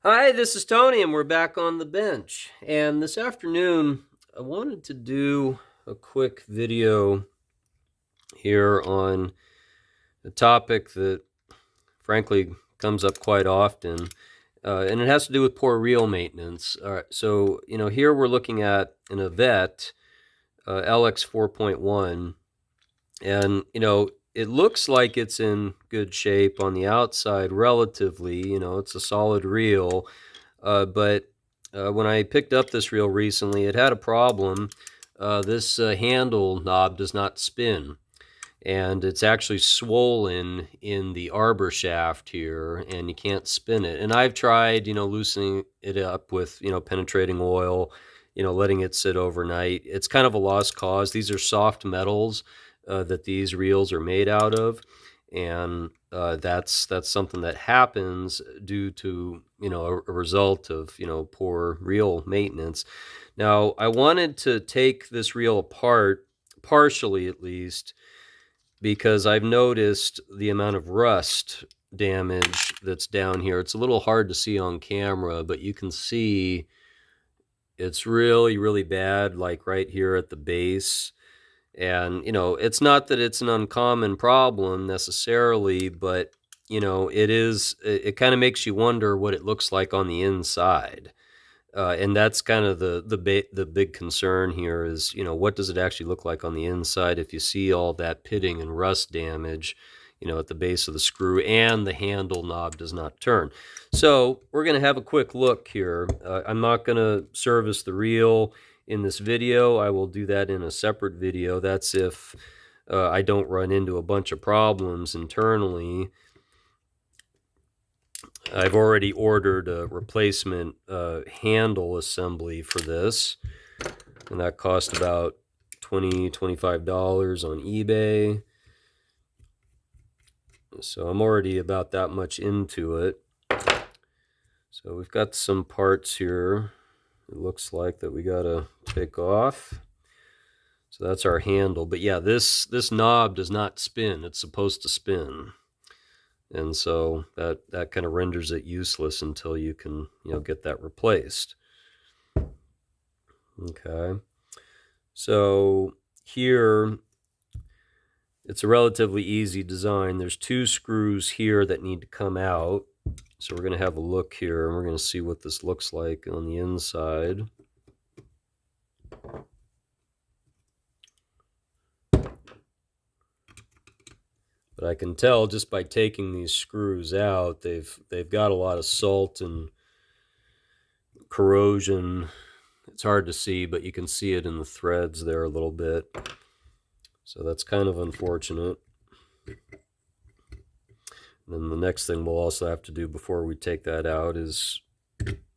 Hi, this is Tony, and we're back on the bench. And this afternoon, I wanted to do a quick video here on a topic that, frankly, comes up quite often, and it has to do with poor reel maintenance. All right, so here we're looking at an Avet LX 4.1, and it looks like it's in good shape on the outside, relatively. It's a solid reel. But when I picked up this reel recently, it had a problem. This handle knob does not spin, and it's actually swollen in the arbor shaft here, and you can't spin it. And I've tried, loosening it up with, penetrating oil, letting it sit overnight. It's kind of a lost cause. These are soft metals that these reels are made out of, and that's something that happens due to a result of poor reel maintenance. Now, I wanted to take this reel apart, partially at least, because I've noticed the amount of rust damage that's down here. It's a little hard to see on camera, but you can see it's really, really bad, like right here at the base. And, it's not that it's an uncommon problem necessarily, but, it kind of makes you wonder what it looks like on the inside. And that's kind of the big concern here is, what does it actually look like on the inside if you see all that pitting and rust damage, at the base of the screw, and the handle knob does not turn. So we're going to have a quick look here. I'm not going to service the reel in this video. I will do that in a separate video. That's if I don't run into a bunch of problems internally. I've already ordered a replacement handle assembly for this, and that cost about $25 on eBay. So I'm already about that much into it. So we've got some parts here, it looks like, that we gotta take off. So that's our handle. But yeah, this knob does not spin. It's supposed to spin. And so that kind of renders it useless until you can, get that replaced. Okay. So here, it's a relatively easy design. There's two screws here that need to come out. So we're going to have a look here, and we're going to see what this looks like on the inside. But I can tell just by taking these screws out, they've got a lot of salt and corrosion. It's hard to see, but you can see it in the threads there a little bit. So that's kind of unfortunate. And then the next thing we'll also have to do before we take that out is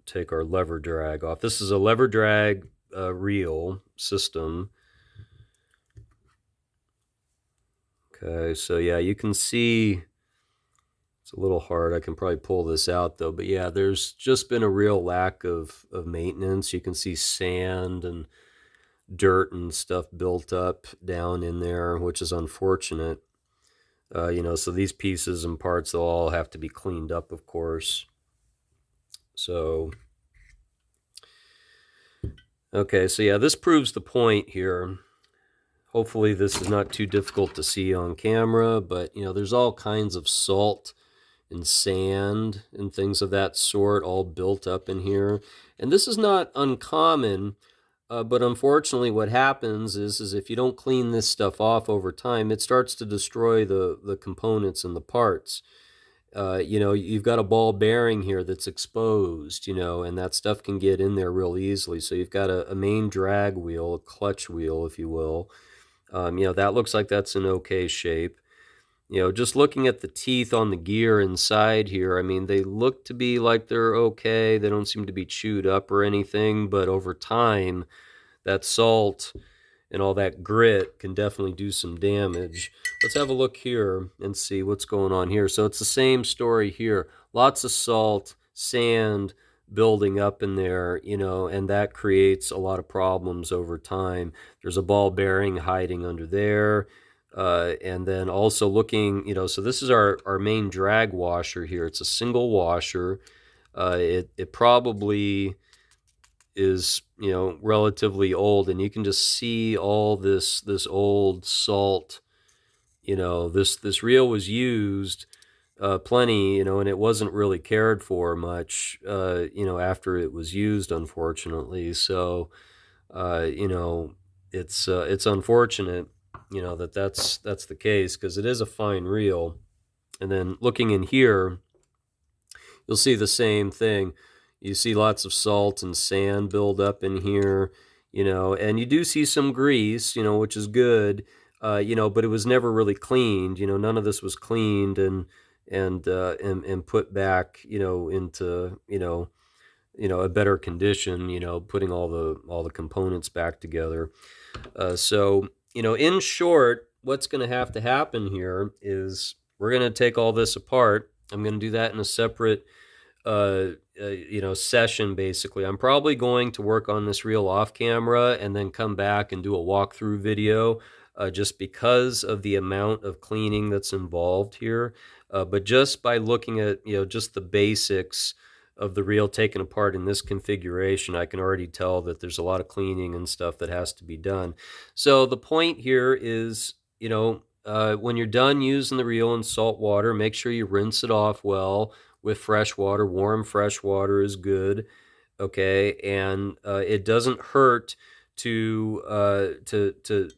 take our lever drag off. This is a lever drag reel system. Okay, so yeah, you can see it's a little hard. I can probably pull this out though, but yeah, there's just been a real lack of maintenance. You can see sand and dirt and stuff built up down in there, which is unfortunate. So these pieces and parts, they'll all have to be cleaned up, of course. So, okay, so yeah, this proves the point here. Hopefully this is not too difficult to see on camera, but, there's all kinds of salt and sand and things of that sort all built up in here. And this is not uncommon, but unfortunately what happens is if you don't clean this stuff off over time, it starts to destroy the components and the parts. You've got a ball bearing here that's exposed, and that stuff can get in there real easily. So you've got a main drag wheel, a clutch wheel, if you will. That looks like that's in okay shape. Just looking at the teeth on the gear inside here, I mean, they look to be like they're okay. They don't seem to be chewed up or anything, but over time, that salt and all that grit can definitely do some damage. Let's have a look here and see what's going on here. So it's the same story here. Lots of salt, sand building up in there, and that creates a lot of problems over time. There's a ball bearing hiding under there. And then also looking, so this is our main drag washer here. It's a single washer. It probably is, you know, relatively old, and you can just see all this old salt. You know, this reel was used plenty, you know, and it wasn't really cared for much, you know, after it was used, unfortunately. So, you know, it's unfortunate, you know, that's the case, because it is a fine reel. And then looking in here, you'll see the same thing. You see lots of salt and sand build up in here, you know, and you do see some grease, you know, which is good, you know, but it was never really cleaned. You know, none of this was cleaned and put back, you know, into, you know, a better condition, you know, putting all the components back together. So, you know, in short, what's going to have to happen here is we're going to take all this apart. I'm going to do that in a separate you know, session. Basically, I'm probably going to work on this reel off camera and then come back and do a walkthrough video, just because of the amount of cleaning that's involved here. But just by looking at, you know, just the basics of the reel taken apart in this configuration, I can already tell that there's a lot of cleaning and stuff that has to be done. So the point here is, you know, when you're done using the reel in salt water, make sure you rinse it off well with fresh water. Warm fresh water is good, okay? And it doesn't hurt to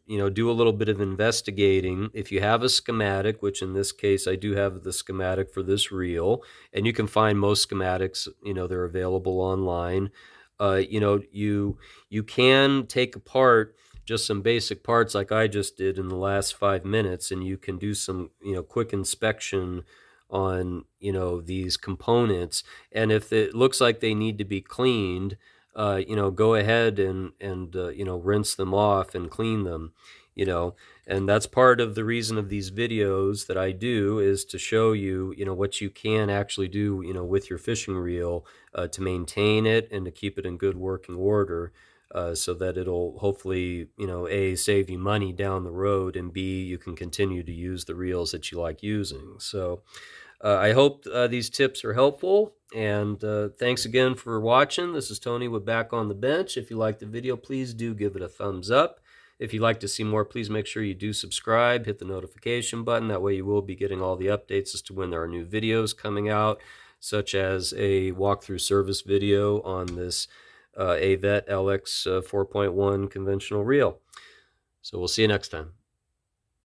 you know, do a little bit of investigating. If you have a schematic, which in this case I do have the schematic for this reel, and you can find most schematics, you know, they're available online. You know, you can take apart just some basic parts like I just did in the last 5 minutes, and you can do some, you know, quick inspection on, you know, these components. And if it looks like they need to be cleaned, you know, go ahead and you know, rinse them off and clean them, you know. And that's part of the reason of these videos that I do, is to show you, you know, what you can actually do, you know, with your fishing reel, to maintain it and to keep it in good working order, so that it'll hopefully, you know, A, save you money down the road, and B, you can continue to use the reels that you like using. So I hope these tips are helpful, and thanks again for watching. This is Tony with Back on the Bench. If you liked the video, please do give it a thumbs up. If you'd like to see more, please make sure you do subscribe, hit the notification button. That way you will be getting all the updates as to when there are new videos coming out, such as a walkthrough service video on this Avet LX 4.1 conventional reel. So we'll see you next time.